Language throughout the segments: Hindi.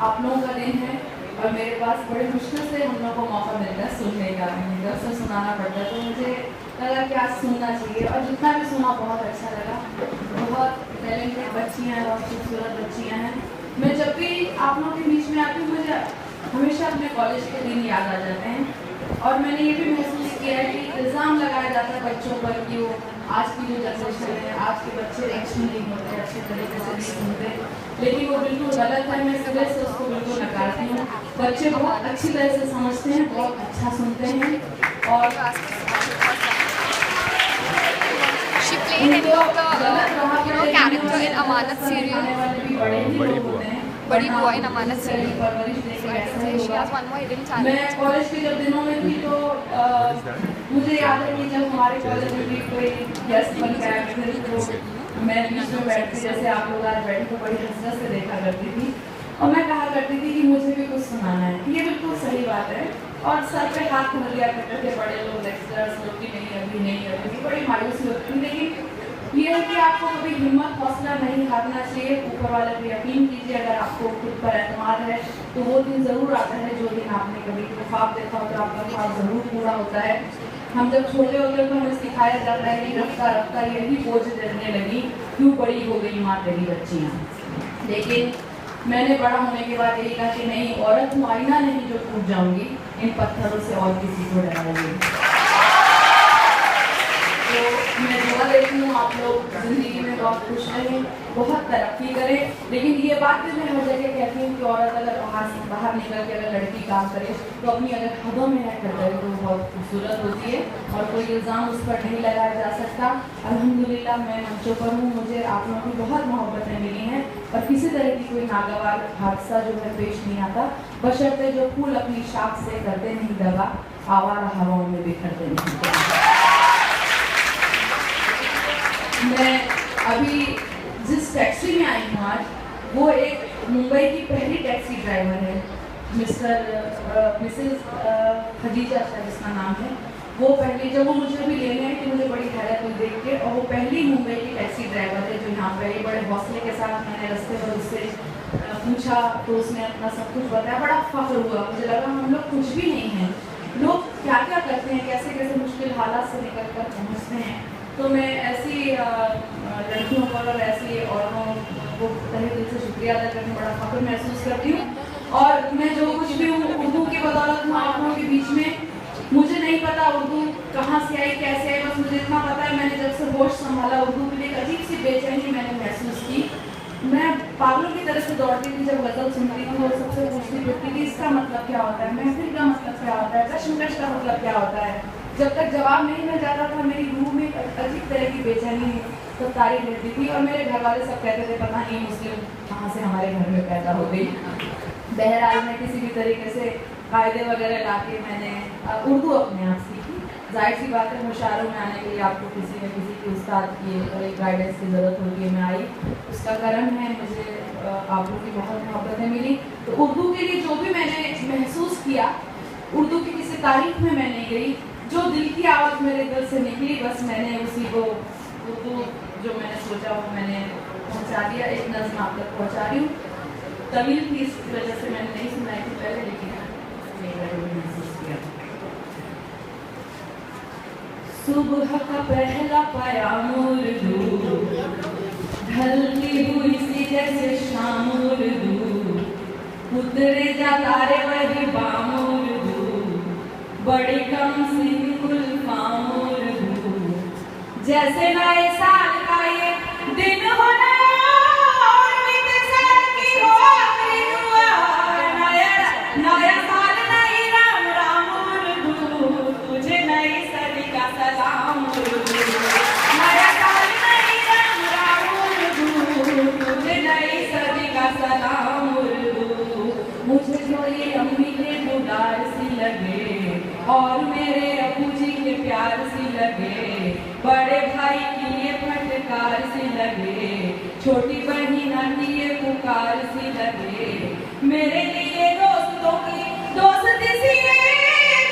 आप लोगों का दिन है और मेरे पास बड़े मुश्किल से हम लोगों को मौका मिलता है सुनने का, घर से सुनाना पड़ता है, तो मुझे लगा कि आज सुनना चाहिए और जितना भी सुना बहुत अच्छा लगा। बहुत टैलेंटेड बच्चियाँ हैं, बहुत खूबसूरत बच्चियाँ हैं। मैं जब भी आप लोगों के बीच में आती हूँ मुझे हमेशा अपने कॉलेज के दिन याद आ जाते हैं और मैंने ये भी महसूस किया है कि इल्ज़ाम लगाया जाता है बच्चों पर कि वो आज की जो जनरेशन है, आज के बच्चे एक्शन नहीं होते, अच्छे तरीके से नहीं सुनते, लेकिन वो बिल्कुल गलत है। मैं सुबह से उसको बिल्कुल नकारती हूँ। बच्चे बहुत अच्छी तरह से समझते हैं, बहुत अच्छा सुनते हैं और She played any of the character in Amanat serial. बड़ी बुआ इन अमानत serial. So I think she has one more hidden talent. मैं कॉलेज के जब दिनों में थी तो मुझे याद है कि जब हमारे कॉलेज में भी कोई गेस्ट बन के आए थे तो मैं बीच में बैठती, जैसे आप लोग आज बैठे तो बड़ी हंसरत से देखा करती थी और मैं कहा करती थी कि मुझे भी कुछ सुनाना है। ये बिल्कुल सही बात है और सर पे हाथ धर लिया करते थे बड़े लोग, लेक्चरर्स लोग कि नहीं अभी बड़ी मायूसी होती थी। लेकिन ये है कि आपको कभी हिम्मत हौसला नहीं हारना चाहिए। ऊपर वाले पे यकीन कीजिए, अगर आपको खुद पर एतमाद है तो वो दिन ज़रूर आता है जो दिन आपने कभी ख्वाब देखा हो तो आपका ख्वाब ज़रूर पूरा होता है। हम जब छोटे होते हैं तो हमें सिखाया जाता है कि रफ्ता रफ्ता यही बोझ देने लगी, क्यों बड़ी हो गई माँ तेरी बच्चियाँ। लेकिन मैंने बड़ा होने के बाद यही कहा कि नहीं, औरत हूँ आईना नहीं जो टूट जाऊंगी, इन पत्थरों से और किसी को डराएंगे। तो मैं दुआ देती हूँ आप लोग ज़िंदगी में बहुत खुश रहें, बहुत तरक्की करें। लेकिन ये बात भी मैं हर जगह कहती हूँ कि औरत अगर बाहर निकल के अगर लड़की काम करे तो अपनी अगर हदों में रह कर करे तो बहुत खूबसूरत होती है और कोई इल्ज़ाम उस पर नहीं लगाया जा सकता। अल्हम्दुलिल्लाह मैं मंचों पर हूँ, मुझे आप लोगों की बहुत मोहब्बतें मिली हैं और किसी तरह की कोई नागवार हादसा जो है पेश नहीं आता, बशर्ते जो फूल अपनी शाख से करते नहीं दगा, आवारा हवाओं में बिखरते नहीं। मैं अभी जिस टैक्सी में आई हूँ आज, वो एक मुंबई की पहली टैक्सी ड्राइवर है, मिसेस खदीजा शायद इसका नाम है। वो पहली, जब वो मुझे भी लेने आई तो मुझे बड़ी हैरत हुई देख के, और वो पहली मुंबई की टैक्सी ड्राइवर है जो यहाँ पर बड़े हौसले के साथ मैंने रास्ते पर उससे पूछा तो उसने अपना सब कुछ बताया। बड़ा फख्र हुआ, मुझे लगा हम लोग कुछ भी नहीं हैं, लोग क्या क्या करते हैं, कैसे कैसे मुश्किल हालात से निकल कर पहुँचते हैं। तो मैं ऐसी लड़कियों पर और ऐसी औरतों को तहे दिल से शुक्रिया अदा करने बड़ा फख्र महसूस करती हूँ। और मैं जो कुछ भी हूँ उर्दू की बदौलत हूँ आप लोगों के बीच में। मुझे नहीं पता उर्दू कहाँ से आई, कैसे आई, बस मुझे इतना पता है मैंने जब से होश संभाला उर्दू के लिए एक अजीब सी बेचैनी मैंने महसूस की। मैं पागलों की तरह से दौड़ती थी, जब गज़ल सुनती थी और सबसे पूछती थी इसका मतलब क्या होता है, महफिल का मतलब क्या होता है, कश्मकश का मतलब क्या होता है। जब तक जवाब नहीं मिल जाता था मेरी रूह में अजीब तरह की बेचैनी तो तारी रहती थी और मेरे घर वाले सब कहते थे पता नहीं मुस्लिम कहाँ से हमारे घर में पैदा हो गई। बहरहाल मैं किसी भी तरीके से कायदे वगैरह ला के मैंने उर्दू अपने आप सीखी। जाहिर सी बात है मुशायरों में आने के लिए आपको किसी न किसी की उस्ताद की और एक गाइडेंस की ज़रूरत होती है। मैं आई, उसका करम है, मुझे आप लोगों की बहुत मोहब्बतें मिली। तो उर्दू के लिए जो भी मैंने महसूस किया, उर्दू की किसी तारीफ में मैं नहीं गई, जो दिल की आवाज़ मेरे दिल से निकली बस मैंने उसी को उर्दू जो मैंने सोचा वो मैंने पहुंचा दिया। एक नज़्म आप तक पहुंचा रही हूँ। तमिल थी इस वजह से मैंने नहीं सुनाई थी पहले, लेकिन महसूस किया। सुबह का पहला पयाम उर्दू, ढलती हुई सी जैसे शाम उर्दू, उतरे जा तारे वही बाम उर्दू, बड़ी कम सिंकुल फाम उर्दू, जैसे नए साल का ये दिन हो और बीते साल की हो आखिरी हुआ, नया साल नई राम राम उर्दू, तुझे नई सदी का सलाम उर्दू, नया साल नई राम राम उर्दू, तुझे नई सदी का सलाम उर्दू। मुझे जो ये अम्मी के दुलार सी लगे और मेरे अबू जी के प्यार सी लगे, बड़े भाई की ये फटकार सी लगे, छोटी बहना की ये पुकार सी लगे, मेरे लिए दोस्तों की दोस्ती सी है,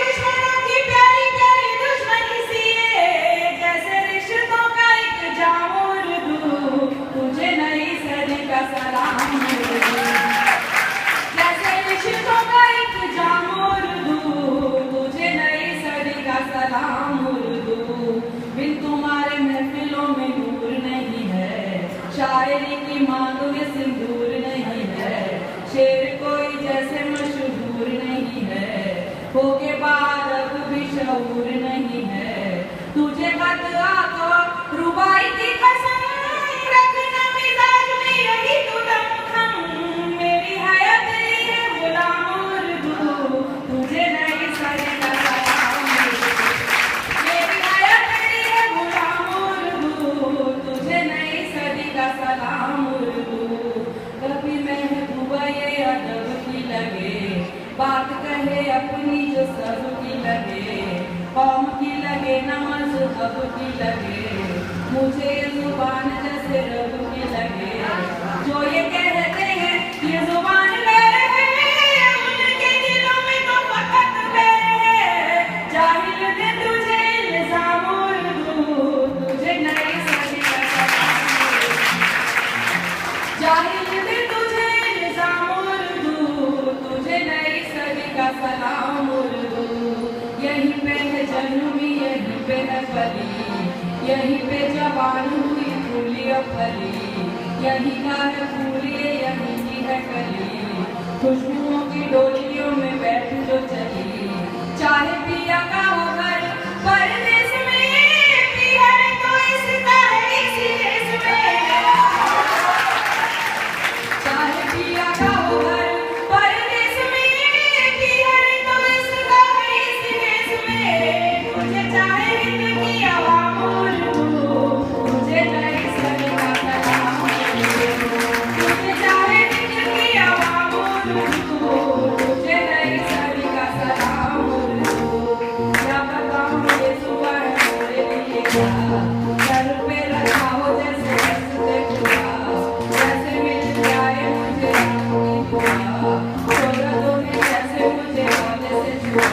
दुश्मनों की प्यारी प्यारी दुश्मनी सी है, जैसे रिश्तों का एक जाम उर्दू, तुझे नई सदी का सलाम उर्दू, शायरी की मांग में सिंदूर नहीं है, शेर कोई जैसे मशहूर नहीं है, हो के बाद अब भी शऊर नहीं है, तुझे कतरा तो रुबाई की कसम रखना मिजाज में यही तू दमखम, मेरी हयात है गुलाम उर्दू, तुझे नहीं सजेगा सलाम, मेरी हयात है गुलाम उर्दू, तुझे नहीं सजेगा सलाम उर्दू। कभी महबूबा ये अदब की लगे, बात कहे अपनी जो सबकी लगे, कौम की लगे न मज़हब की लगे, मुझे ये जुबान जैसे रब की लगे, जो ये कहते हैं ये जुबान मेरे है, उनके दिलों में तो फकत मेरे है, जाहिल दे तुझे इल्ज़ाम उर्दू, तुझे नहीं सजेगा सलाम, जाहिल दे तुझे इल्ज़ाम उर्दू, तुझे नहीं सजेगा सलाम उर्दू। यहीं पे है जन्मी, यहीं पे है पली, यहीं पे जवान हुई फूली और फली, यहीं का है फूली यहीं की है कली, खुशबुओं की डोलियों में बैठ जो चली, चाहे पिया का हो घर परदेश में, पिया तो इसका है इसी देश में, चाहे पिया का हो घर परदेश में, पिया तो इसका है इसी देश में, मुझे चाहे हिंद की आवाम उर्दू, मुझे नहीं सजेगा सलाम उर्दू, मुझे चाहे हिंद की आवाम उर्दू, मुझे नहीं सजेगा सलाम उर्दू। क्या बताऊं ये सुबह है मेरे लिए क्या, सर पे रखा हो जैसे हंसते खुदा, जैसे मिल जाए मुझे आपकी दुआ, शोहरतों ने जैसे मुझे औले से छुआ,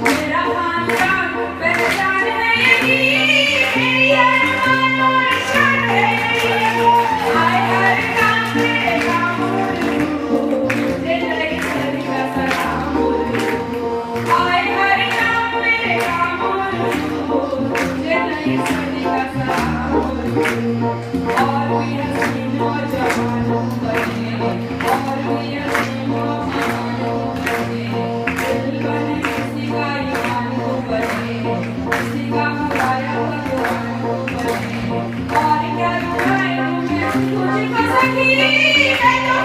मेरा खानदान पहचान है यही, मेरी अरमान और शान है यही, आए हर काम मेरे काम उर्दू, मुझे नहीं सजेगा सलाम उर्दू, आए हर काम मेरे काम उर्दू, मुझे नहीं सजेगा सलाम उर्दू। और भी हसीन और जवान बने, और भी हसीन और जवान बने, दिल बने किसी का ईमान को बने, किसी का खुदाया भगवान को बने, और क्या रुकाए मुझे तुझको सखी, मैं तो